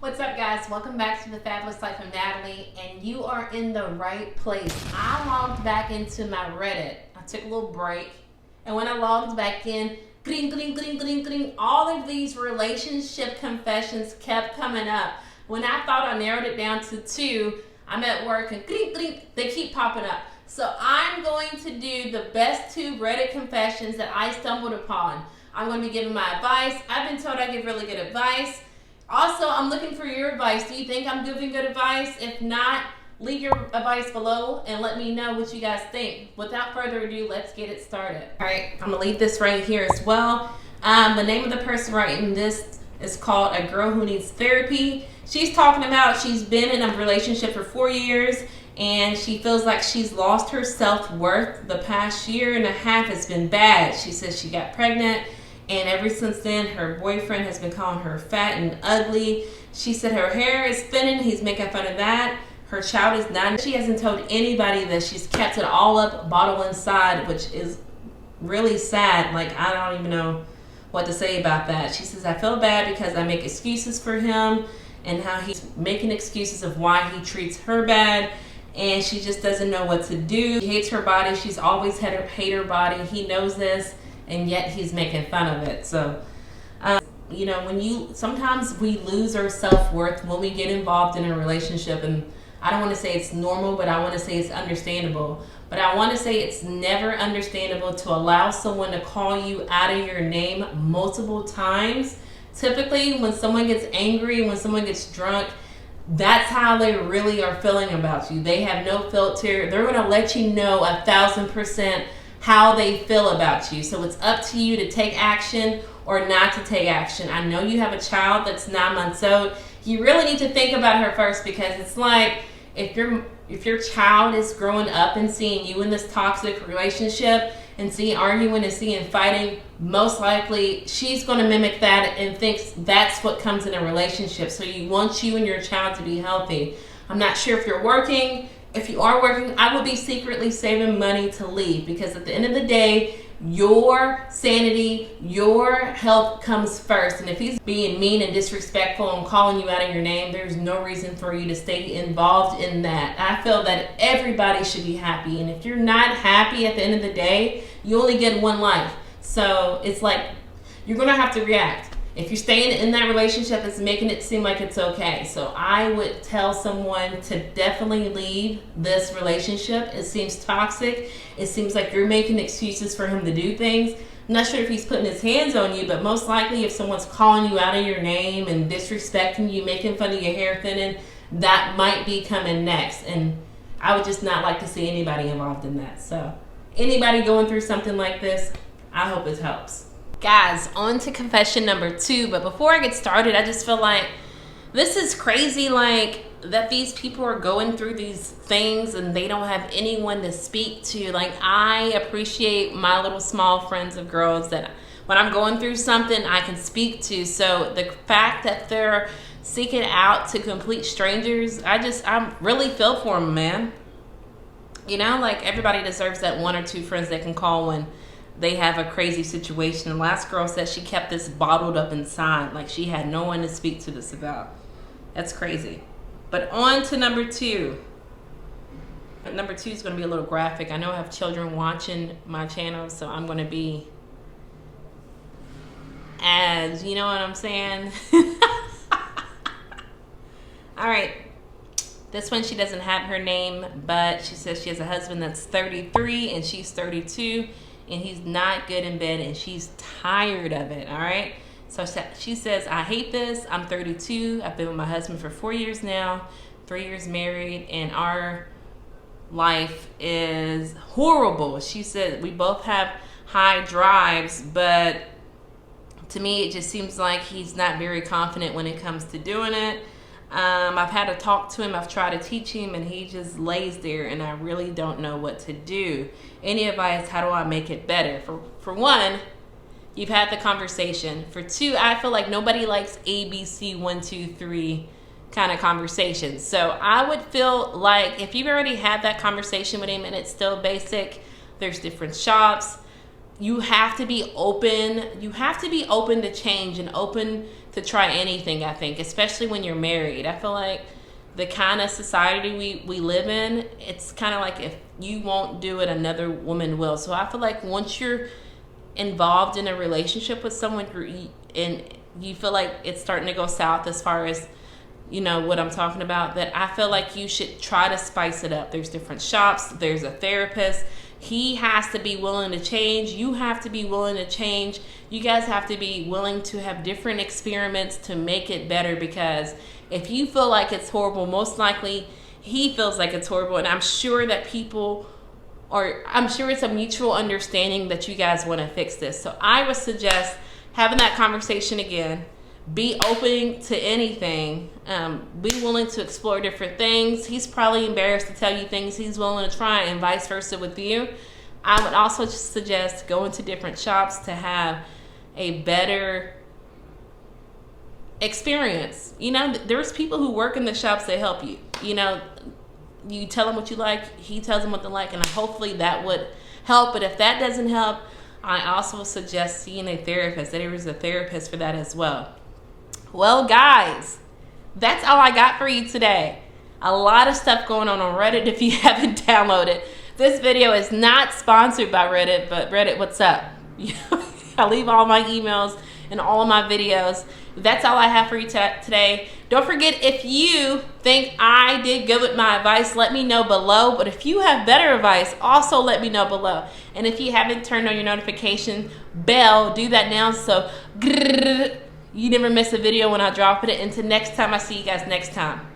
What's up, guys? Welcome back to the Fabulous Life of Natalie, and you are in the right place. I logged back into my Reddit. I took a little break, and when I logged back in, all of these relationship confessions kept coming up. When I thought I narrowed it down to 2, I'm at work and they keep popping up. So I'm going to do the best 2 Reddit confessions that I stumbled upon. I'm going to be giving my advice. I've been told I give really good advice. Also, I'm looking for your advice. Do you think I'm giving good advice? If not, leave your advice below and let me know what you guys think. Without further ado, let's get it started. All right, I'm gonna leave this right here as well. The name of the person writing this is called A Girl Who Needs Therapy. She's talking about she's been in a relationship for 4 years and she feels like she's lost her self-worth. The past year and a half has been bad. She says she got pregnant, and ever since then, her boyfriend has been calling her fat and ugly. She said her hair is thinning. He's making fun of that. Her child is 9. She hasn't told anybody that she's kept it all up, bottle inside, which is really sad. Like, I don't even know what to say about that. She says, I feel bad because I make excuses for him and how he's making excuses of why he treats her bad. And she just doesn't know what to do. She hates her body. She's always had her hate her body. He knows this, and yet he's making fun of it. So, you know, sometimes we lose our self-worth when we get involved in a relationship. And I don't want to say it's normal, but I want to say it's understandable. But I want to say it's never understandable to allow someone to call you out of your name multiple times. Typically, when someone gets angry, when someone gets drunk, that's how they really are feeling about you. They have no filter. They're going to let you know 1,000% how they feel about you. So it's up to you to take action or not to take action. I know you have a child that's 9 months old. You really need to think about her first, because it's like if your child is growing up and seeing you in this toxic relationship and seeing arguing and seeing fighting, most likely she's going to mimic that and thinks that's what comes in a relationship. So you want you and your child to be healthy. I'm not sure if you're working. If you are working, I would be secretly saving money to leave, because at the end of the day, your sanity, your health comes first. And if he's being mean and disrespectful and calling you out of your name, there's no reason for you to stay involved in that. I feel that everybody should be happy. And if you're not happy at the end of the day, you only get one life. So it's like you're going to have to react. If you're staying in that relationship, it's making it seem like it's okay. So I would tell someone to definitely leave this relationship. It seems toxic. It seems like you're making excuses for him to do things. I'm not sure if he's putting his hands on you, but most likely if someone's calling you out of your name and disrespecting you, making fun of your hair thinning, that might be coming next. And I would just not like to see anybody involved in that. So anybody going through something like this, I hope it helps. Guys, on to confession number 2. But before I get started, I just feel like this is crazy, like that these people are going through these things and they don't have anyone to speak to. Like, I appreciate my little small friends of girls that when I'm going through something, I can speak to. So the fact that they're seeking out to complete strangers, I really feel for them, man. You know, like everybody deserves that 1 or 2 friends they can call when they have a crazy situation. The last girl said she kept this bottled up inside, like she had no one to speak to this about. That's crazy. But on to number 2. But number 2 is going to be a little graphic. I know I have children watching my channel, so I'm going to be, as you know what I'm saying. All right. This one, she doesn't have her name, but she says she has a husband that's 33 and she's 32. And he's not good in bed and she's tired of it. All right. So she says, I hate this. I'm 32. I've been with my husband for 4 years now, 3 years married, and our life is horrible. She said we both have high drives, but to me, it just seems like he's not very confident when it comes to doing it. I've had to talk to him. I've tried to teach him, and he just lays there, and I really don't know what to do. Any advice? How do I make it better? For 1, you've had the conversation. For 2, I feel like nobody likes ABC 1, 2, 3 kind of conversations. So I would feel like if you've already had that conversation with him and it's still basic, there's different shops. You have to be open. You have to be open to change and open to try anything, I think, especially when you're married. I feel like the kind of society we live in, it's kind of like if you won't do it, another woman will. So I feel like once you're involved in a relationship with someone and you feel like it's starting to go south as far as, you know, what I'm talking about, that I feel like you should try to spice it up. There's different shops, there's a therapist. He has to be willing to change. You have to be willing to change. You guys have to be willing to have different experiments to make it better, because if you feel like it's horrible, most likely he feels like it's horrible. And I'm sure that I'm sure it's a mutual understanding that you guys want to fix this. So I would suggest having that conversation again. Be open to anything. Be willing to explore different things. He's probably embarrassed to tell you things he's willing to try, and vice versa with you. I would also just suggest going to different shops to have a better experience. You know, there's people who work in the shops that help you. You know, you tell them what you like, he tells them what they like, and hopefully that would help. But if that doesn't help, I also suggest seeing a therapist. There is a therapist for that as well. Well, guys, that's all I got for you today. A lot of stuff going on Reddit if you haven't downloaded. This video is not sponsored by Reddit, but Reddit, what's up? I leave all my emails and all of my videos. That's all I have for you today. Don't forget, if you think I did good with my advice, let me know below. But if you have better advice, also let me know below. And if you haven't turned on your notification bell, do that now, so you never miss a video when I drop it. Until next time, I see you guys next time.